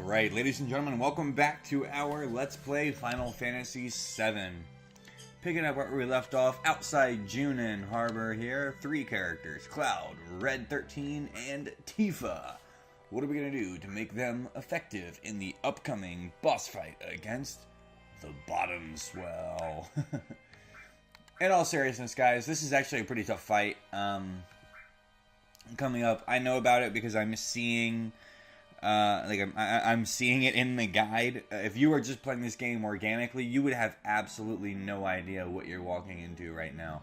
Alright, ladies and gentlemen, welcome back to our Let's Play Final Fantasy VII. Picking up where we left off outside Junin Harbor here. 3 characters, Cloud, Red 13, and Tifa. What are we going to do to make them effective in the upcoming boss fight against the Bottom Swell? In all seriousness, guys, this is actually a pretty tough fight. Coming up, I know about it because I'm seeing... I'm seeing it in the guide. If you were just playing this game organically, you would have absolutely no idea what you're walking into right now.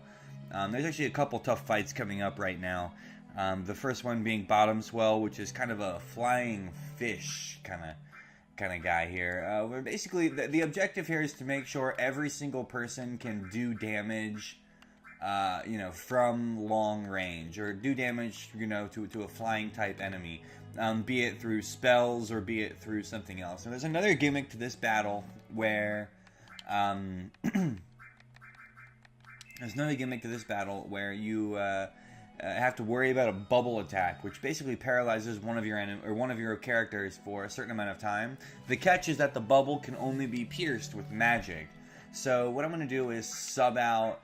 There's actually a couple tough fights coming up right now. The first one being Bottom Swell, which is kind of a flying fish kind of guy here. Where basically, the objective here is to make sure every single person can do damage, from long range, or do damage, to a flying type enemy. Be it through spells or be it through something else. And there's another gimmick to this battle where you have to worry about a bubble attack, which basically paralyzes one of your characters for a certain amount of time. The catch is that the bubble can only be pierced with magic. So what I'm going to do is sub out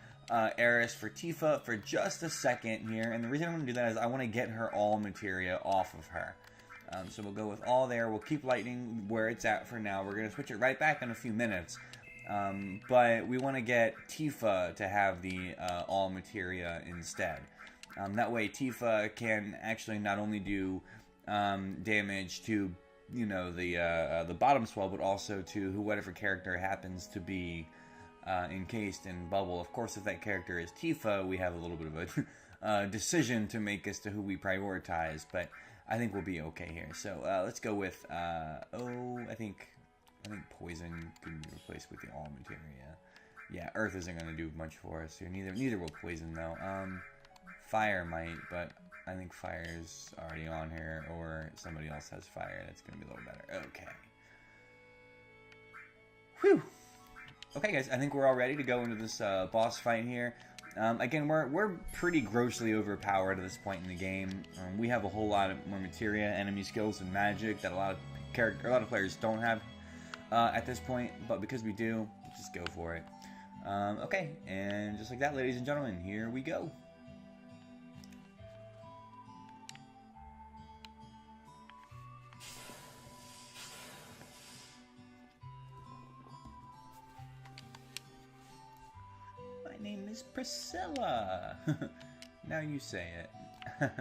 Eris for Tifa for just a second here, and the reason I'm going to do that is I want to get her all materia off of her. So we'll go with all there. We'll keep lightning where it's at for now. We're going to switch it right back in a few minutes. But we want to get Tifa to have the all materia instead. That way Tifa can actually not only do damage to the Bottom Swell, but also to whatever character happens to be encased in bubble. Of course, if that character is Tifa, we have a little bit of a decision to make as to who we prioritize, but I think we'll be okay here. So let's go with I think poison can be replaced with the all materia. Yeah, earth isn't going to do much for us here. Neither will poison though. Fire might, but I think fire's already on here, or somebody else has fire. That's going to be a little better. Okay. Whew. Okay, guys, I think we're all ready to go into this boss fight here. Again, we're pretty grossly overpowered at this point in the game. We have a whole lot more materia, enemy skills, and magic that a lot of players don't have at this point. But because we do, just go for it. Okay, and just like that, ladies and gentlemen, here we go. My name is Priscilla. Now you say it.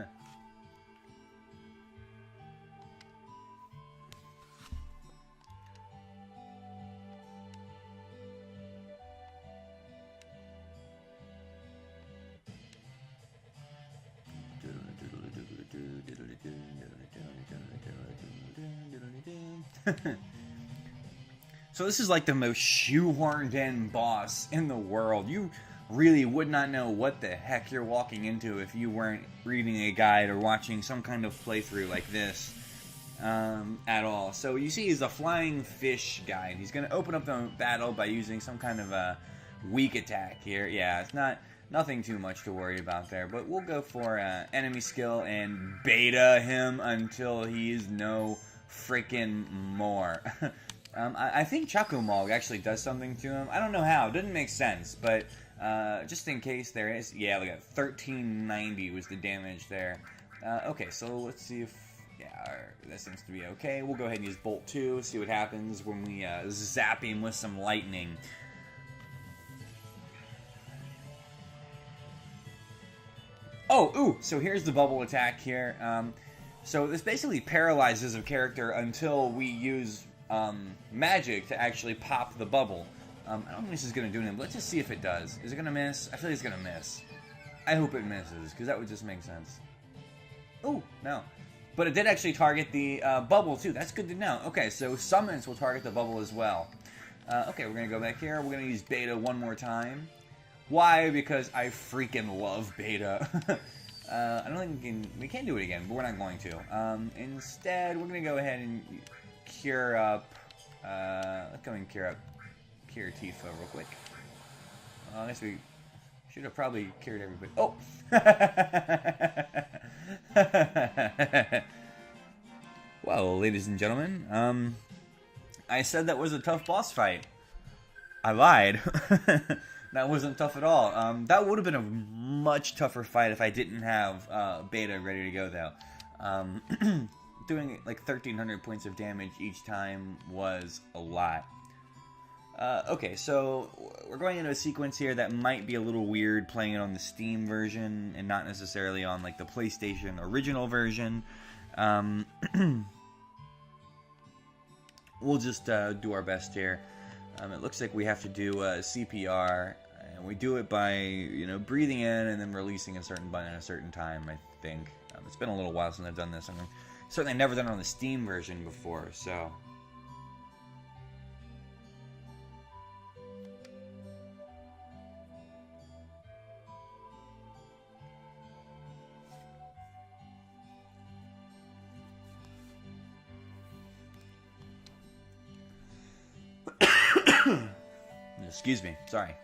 So this is like the most shoehorned in boss in the world. You really would not know what the heck you're walking into if you weren't reading a guide or watching some kind of playthrough like this at all. So you see he's a flying fish guy. He's going to open up the battle by using some kind of a weak attack here. Yeah, it's nothing too much to worry about there, but we'll go for enemy skill and beta him until he's no freaking more. I think Chakumog actually does something to him. I don't know how. It doesn't make sense, but just in case there is... Yeah, look at 1390 was the damage there. Okay, so let's see if... Yeah, that seems to be okay. We'll go ahead and use Bolt 2, see what happens when we zap him with some lightning. Oh, ooh, so here's the bubble attack here. So this basically paralyzes a character until we use magic to actually pop the bubble. I don't think this is going to do anything, but let's just see if it does. Is it going to miss? I feel like it's going to miss. I hope it misses, because that would just make sense. Ooh, no. But it did actually target the bubble, too. That's good to know. Okay, so summons will target the bubble as well. Okay, we're going to go back here. We're going to use beta one more time. Why? Because I freaking love beta. I don't think we can do it again, but we're not going to. Instead, we're going to go ahead and cure up. Let's go and cure Tifa real quick. I guess we should have probably cured everybody. Oh! Well, ladies and gentlemen. I said that was a tough boss fight. I lied. That wasn't tough at all. That would have been a much tougher fight if I didn't have Beta ready to go, though. Doing like 1,300 points of damage each time was a lot. Okay, so we're going into a sequence here that might be a little weird, playing it on the Steam version and not necessarily on like the PlayStation original version. We'll just do our best here. It looks like we have to do CPR, and we do it by, you know, breathing in and then releasing a certain button at a certain time, I think. It's been a little while since I've done this. I've certainly never done it on the Steam version before, so... Excuse me, sorry.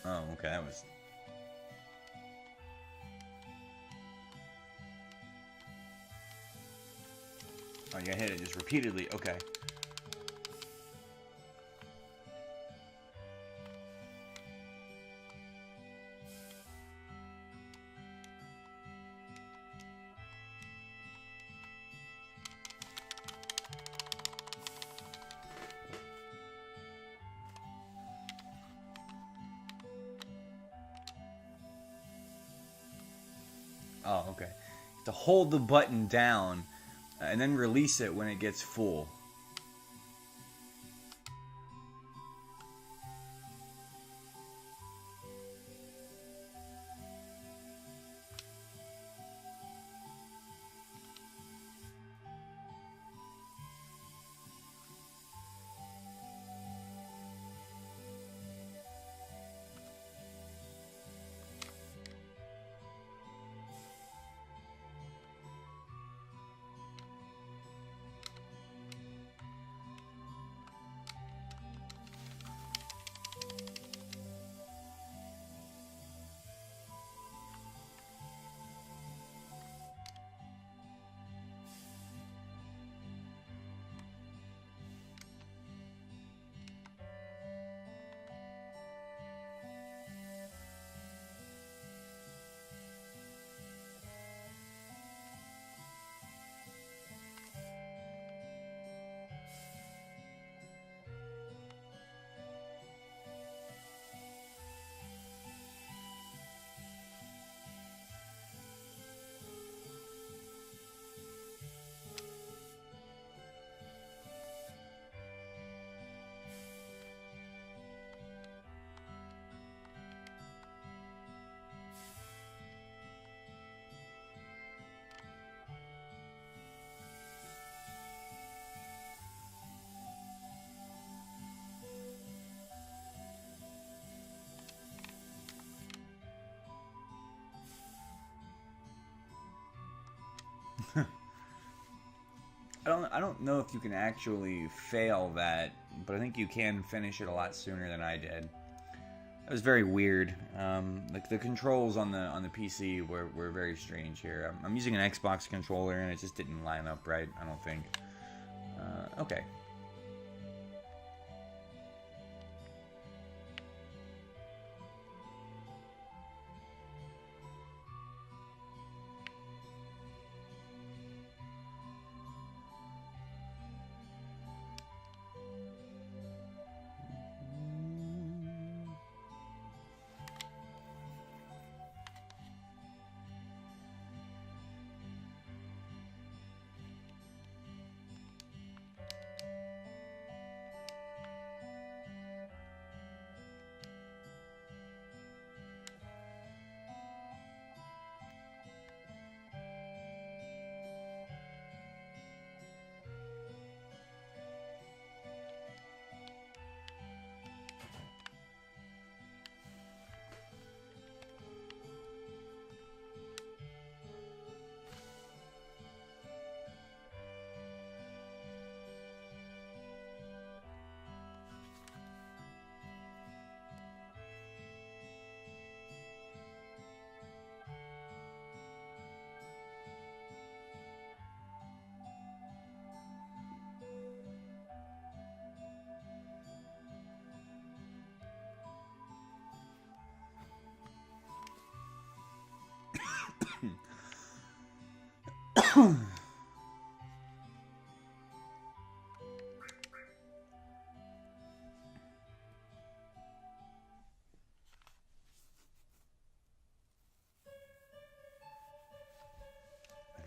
Oh, okay, that was... Oh, you gotta hit it just repeatedly, okay. Oh, okay. To hold the button down and then release it when it gets full. I don't know if you can actually fail that, but I think you can finish it a lot sooner than I did. It was very weird. Like the controls on the PC were very strange here. I'm using an Xbox controller and it just didn't line up right, I don't think. Okay.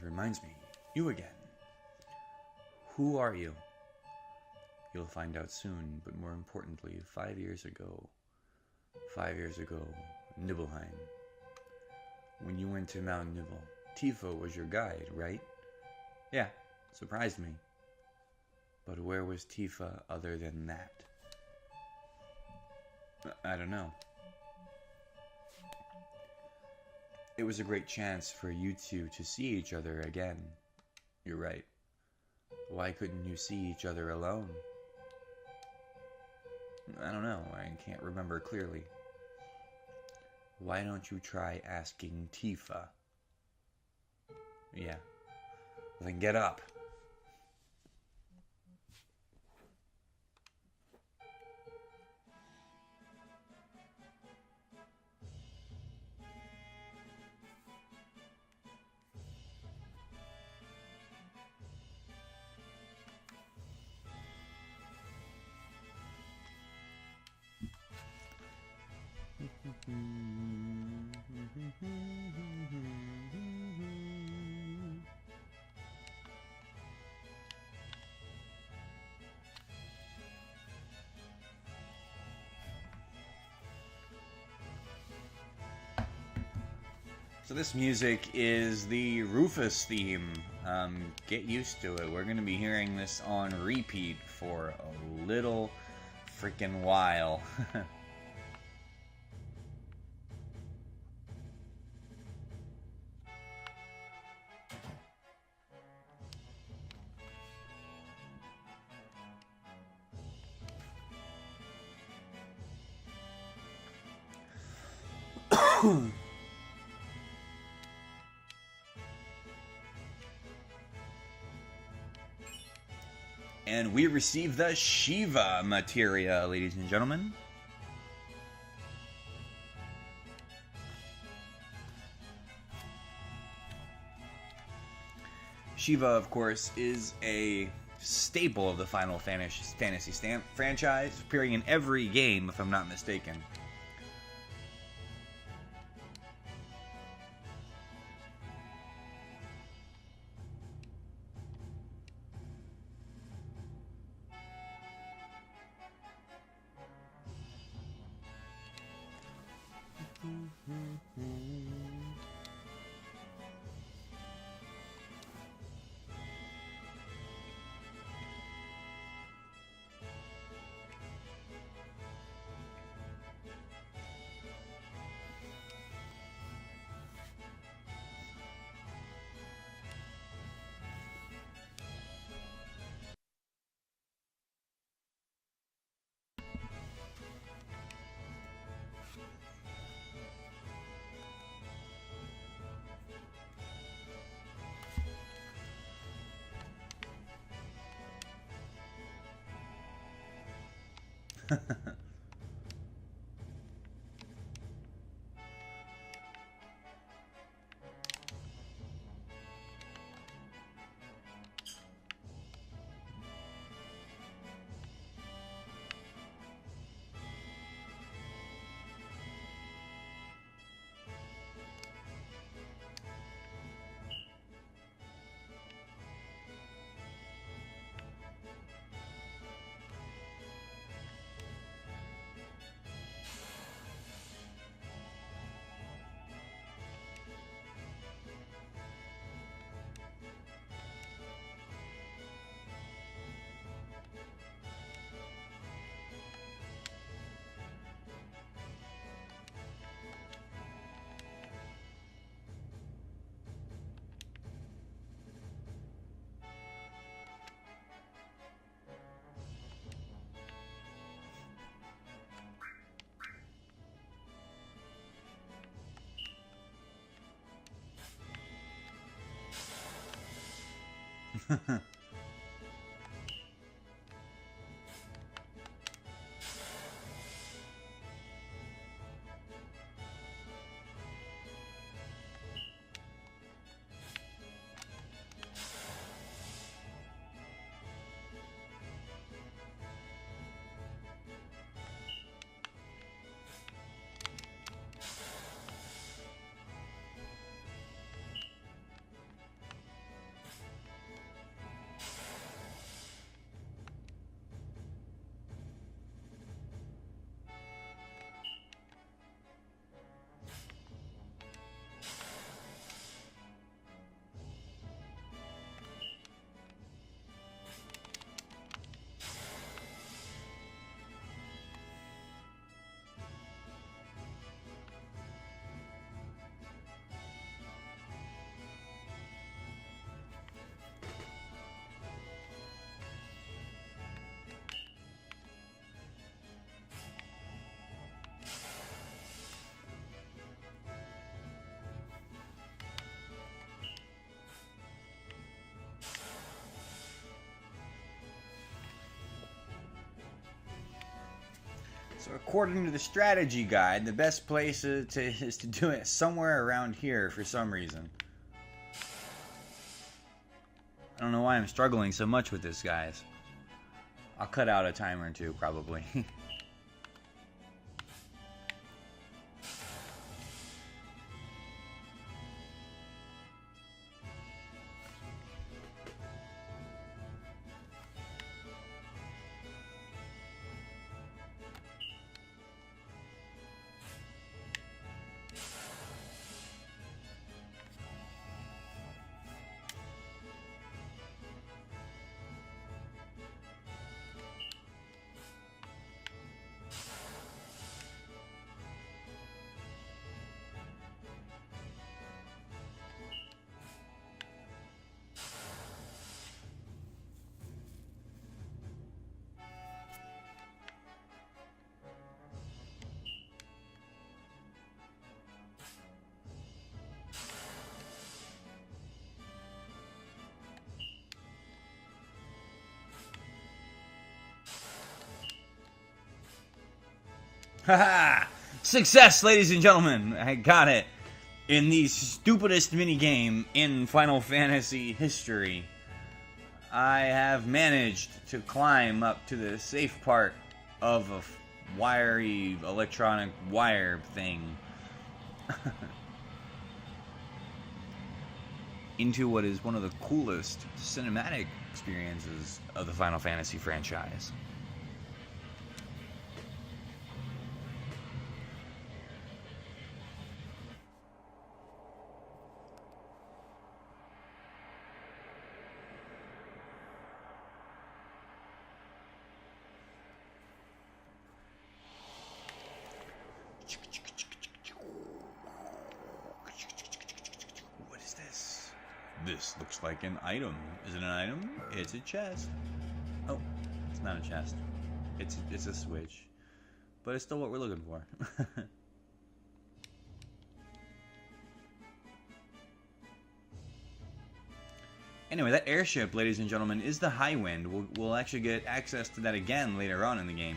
Reminds me, you again. Who are you? You'll find out soon, but more importantly, 5 years ago. 5 years ago, Nibelheim. When you went to Mount Nibel, Tifa was your guide, right? Yeah, surprised me. But where was Tifa other than that? I don't know. It was a great chance for you two to see each other again. You're right. Why couldn't you see each other alone? I don't know. I can't remember clearly. Why don't you try asking Tifa? Yeah. Well, then get up. So this music is the Rufus theme. Get used to it. We're going to be hearing this on repeat for a little freaking while. And we receive the Shiva materia, ladies and gentlemen. Shiva, of course, is a staple of the Final Fantasy franchise, appearing in every game, if I'm not mistaken. according to the strategy guide, the best place is to do it somewhere around here for some reason. I don't know why I'm struggling so much with this, guys. I'll cut out a time or two, probably. Haha! Success, ladies and gentlemen! I got it! In the stupidest minigame in Final Fantasy history, I have managed to climb up to the safe part of a wiry electronic wire thing. Into what is one of the coolest cinematic experiences of the Final Fantasy franchise. What is this? This looks like an item. Is it an item? It's a chest. Oh, it's not a chest. It's a switch. But it's still what we're looking for. Anyway, that airship, ladies and gentlemen, is the High Wind. We'll actually get access to that again later on in the game.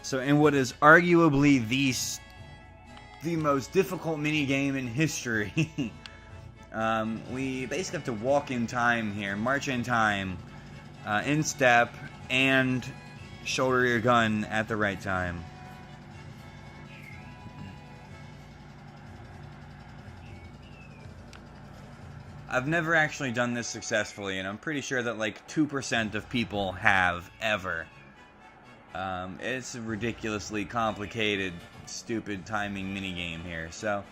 So, in what is arguably the most difficult minigame in history, we basically have to walk in time here, march in time, in step, and shoulder your gun at the right time. I've never actually done this successfully, and I'm pretty sure that like 2% of people have ever. It's a ridiculously complicated, stupid timing minigame here, so...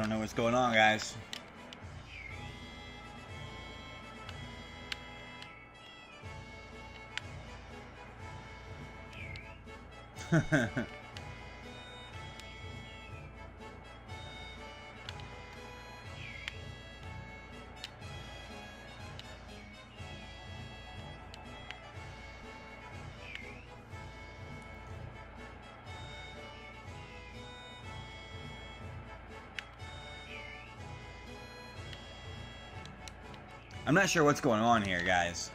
don't know what's going on, guys. I'm not sure what's going on here, guys.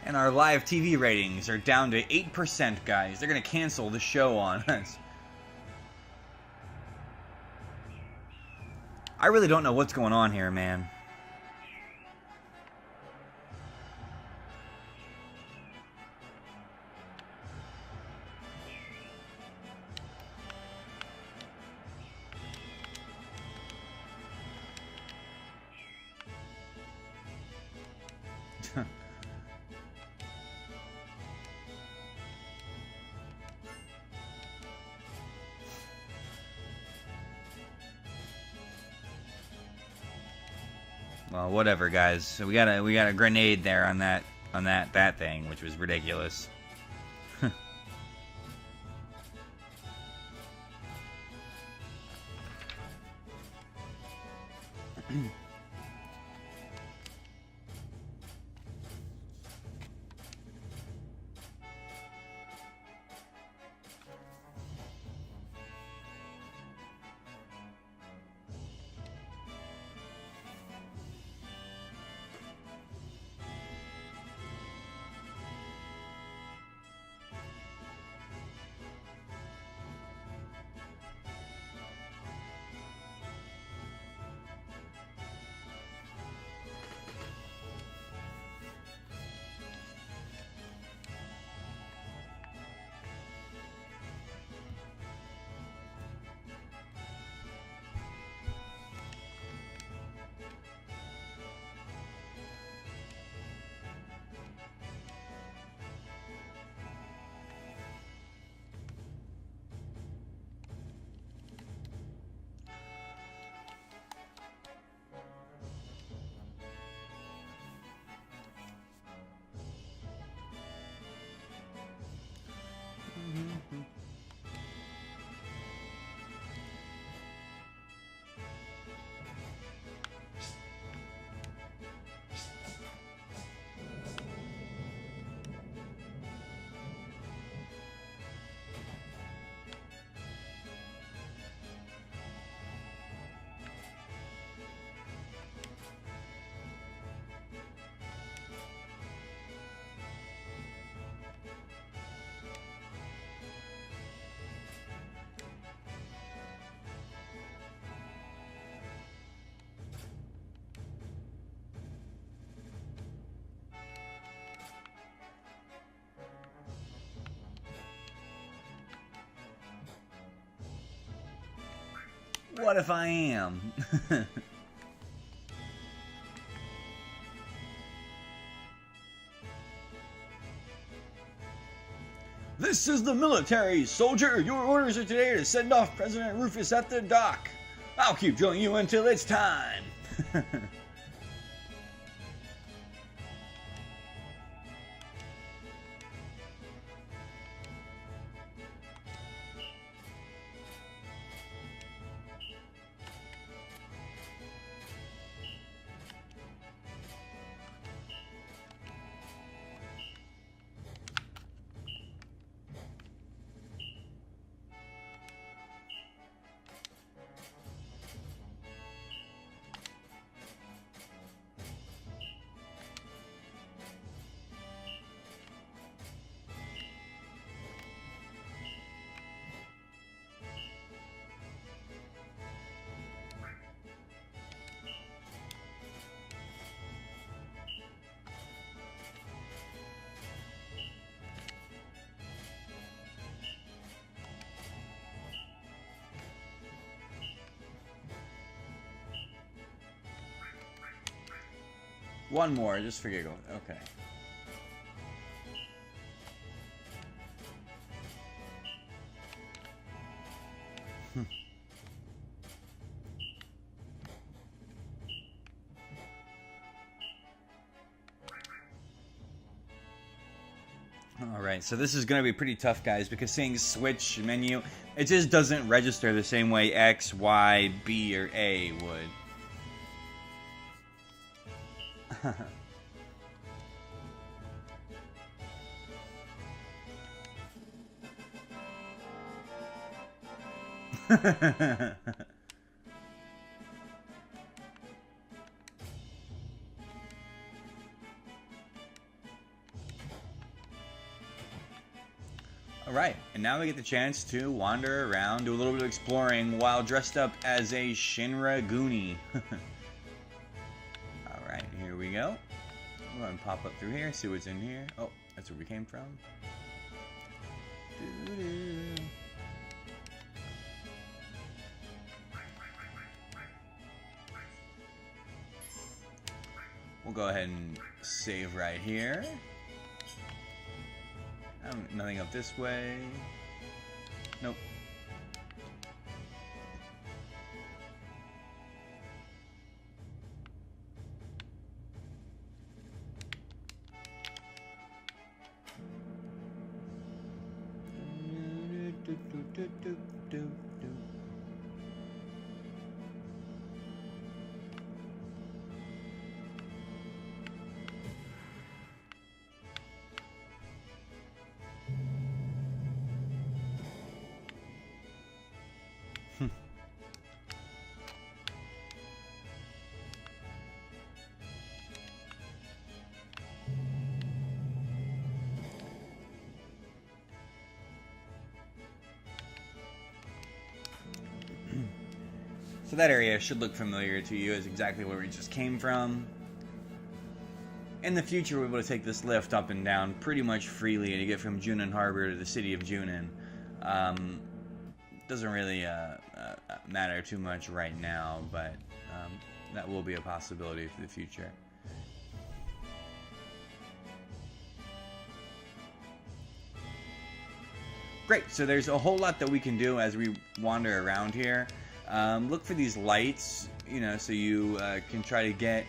And our live TV ratings are down to 8%, guys. They're going to cancel the show on us. I really don't know what's going on here, man. Well, whatever, guys. So we got a grenade there on that thing, which was ridiculous. What if I am? This is the military, soldier. Your orders are today to send off President Rufus at the dock. I'll keep drilling you until it's time. One more, just for giggles. Okay. Alright, so this is going to be pretty tough, guys, because saying switch menu, it just doesn't register the same way X, Y, B, or A would. Alright, and now we get the chance to wander around, do a little bit of exploring while dressed up as a Shinra Goonie. Alright, here we go. We're going to pop up through here, see what's in here. Oh, that's where we came from. Doo-doo. We'll go ahead and save right here. Nothing up this way. Nope. So that area should look familiar to you, as exactly where we just came from. In the future, we're able to take this lift up and down pretty much freely to get from Junin Harbor to the city of Junin. Doesn't really matter too much right now, but that will be a possibility for the future. Great, so there's a whole lot that we can do as we wander around here. Look for these lights, you know, so you can try to get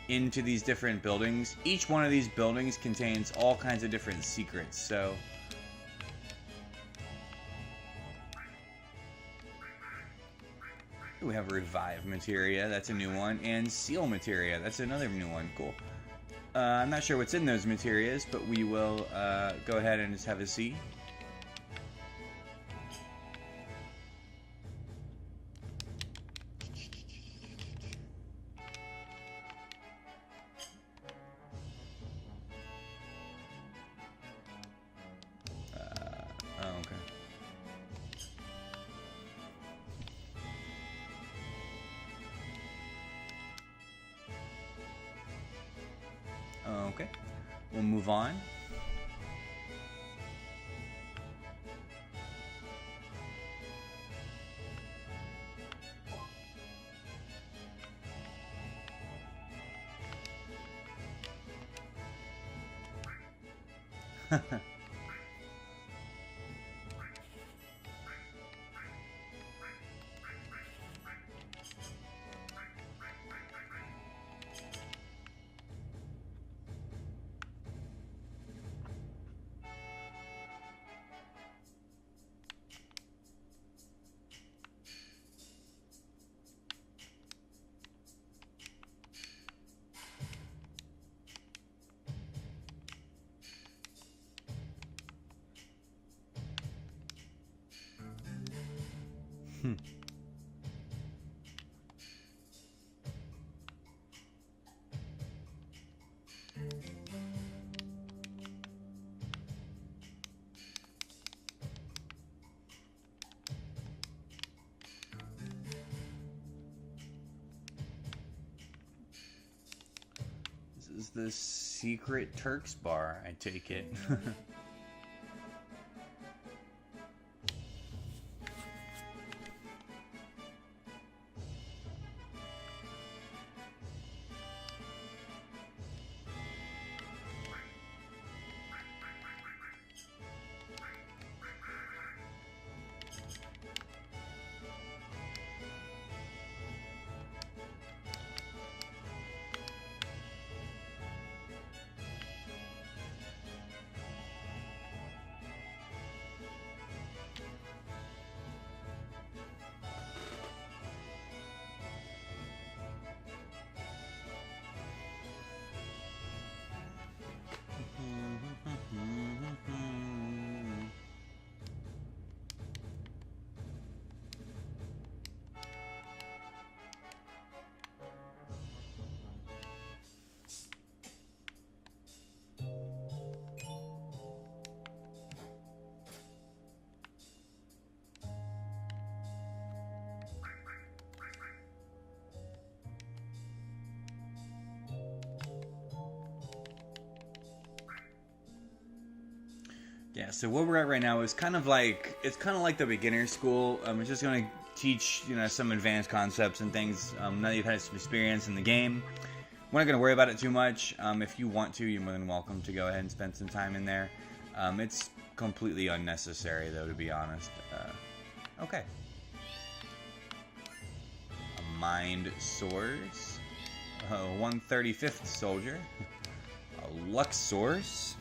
into these different buildings. Each one of these buildings contains all kinds of different secrets, so... We have Revive Materia, that's a new one, and Seal Materia, that's another new one. Cool. I'm not sure what's in those materias, but we will go ahead and just have a see. Okay, we'll move on. This is the secret Turks bar, I take it. Yeah, so where we're at right now is kind of like the beginner school. It's just going to teach some advanced concepts and things. Now that you've had some experience in the game, we're not going to worry about it too much. If you want to, you're more than welcome to go ahead and spend some time in there. It's completely unnecessary, though, to be honest. Okay. A mind source. A 135th soldier. A luck source.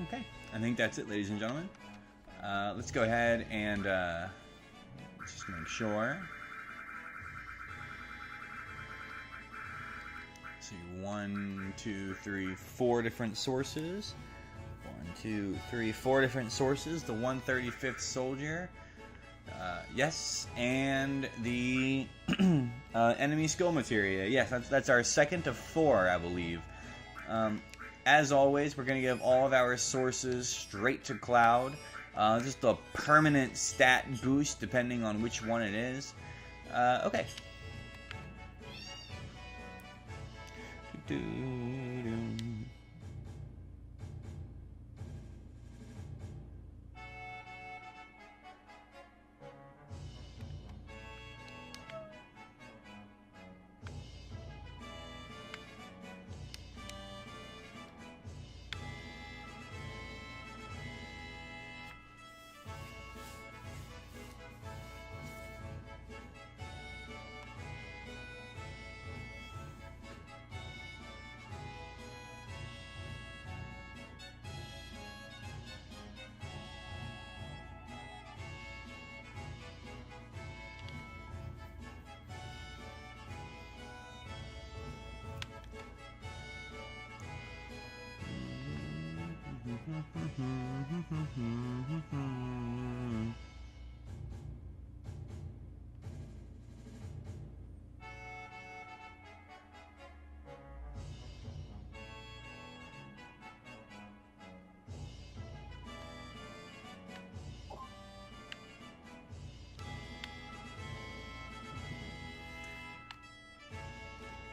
Okay, I think that's it, ladies and gentlemen. Let's go ahead and just make sure. Let's see, 1, 2, 3, 4 different sources. 1, 2, 3, 4 different sources. The 135th soldier. Yes, and the enemy skill materia. Yes, that's our second of 4, I believe. As always, we're going to give all of our sources straight to Cloud. Just a permanent stat boost depending on which one it is. Okay.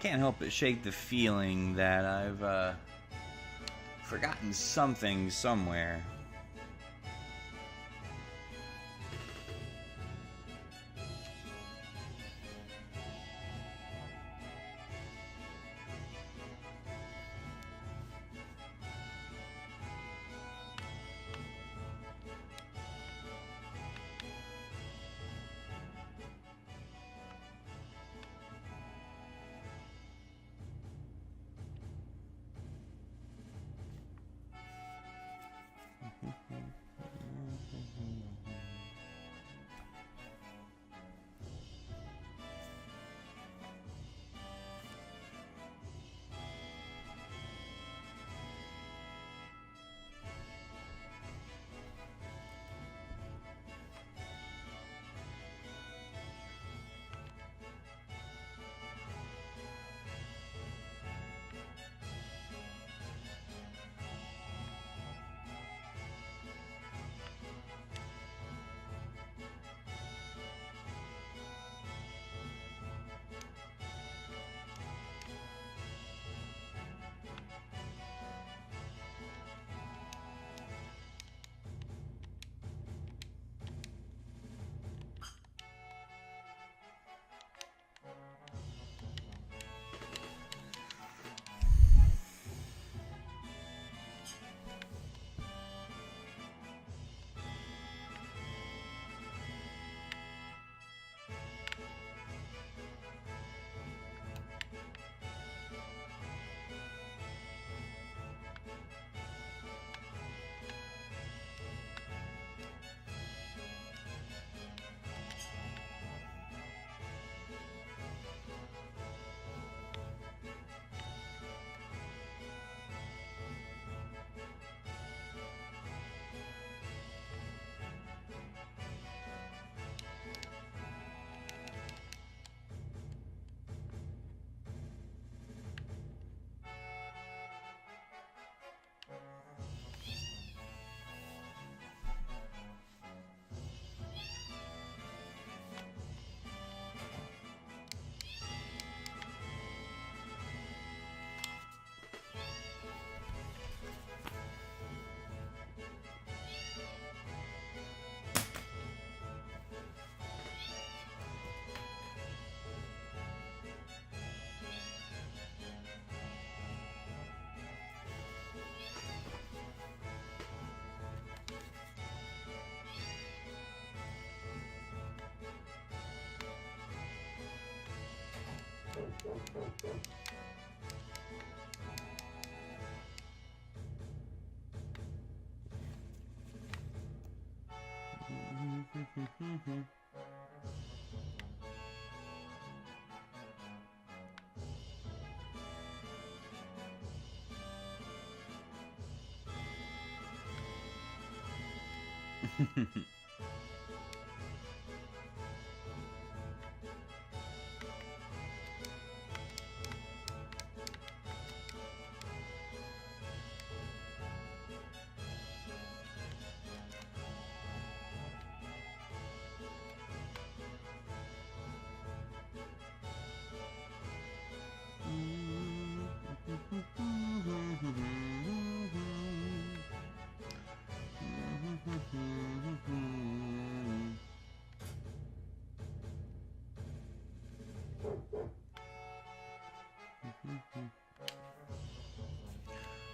Can't help but shake the feeling that I've forgotten something somewhere.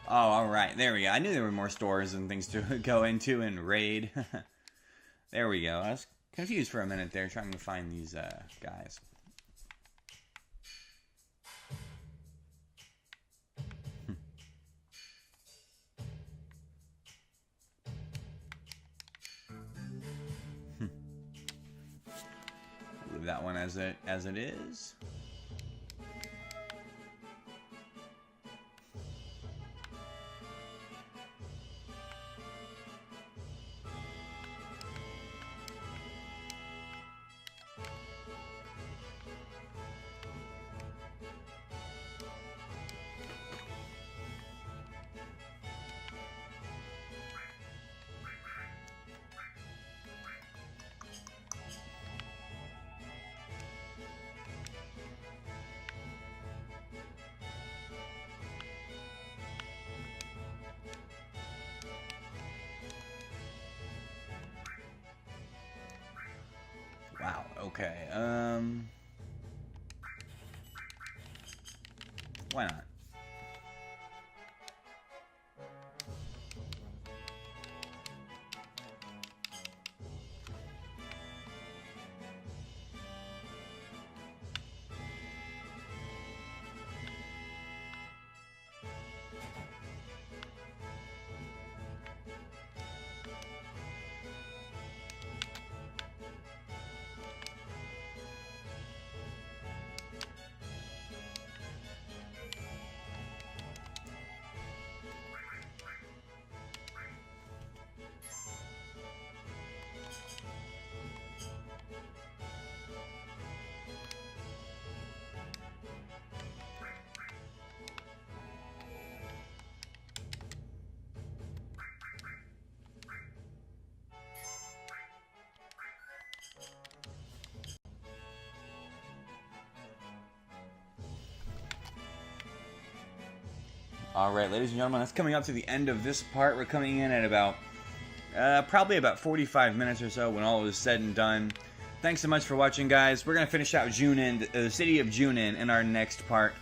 Oh, alright. There we go. I knew there were more stores and things to go into in Raid. There we go. I was confused for a minute there trying to find these guys. Leave that one as it is. Wow, okay, why not? Alright, ladies and gentlemen, that's coming up to the end of this part. We're coming in at about, probably about 45 minutes or so when all is said and done. Thanks so much for watching, guys. We're going to finish out Junin, the city of Junin, in our next part.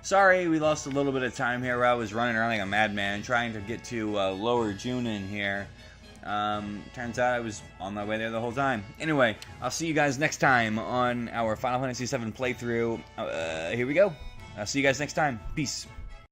Sorry, we lost a little bit of time here where I was running around like a madman trying to get to lower Junin here. Turns out I was on my way there the whole time. Anyway, I'll see you guys next time on our Final Fantasy VII playthrough. Here we go. I'll see you guys next time. Peace.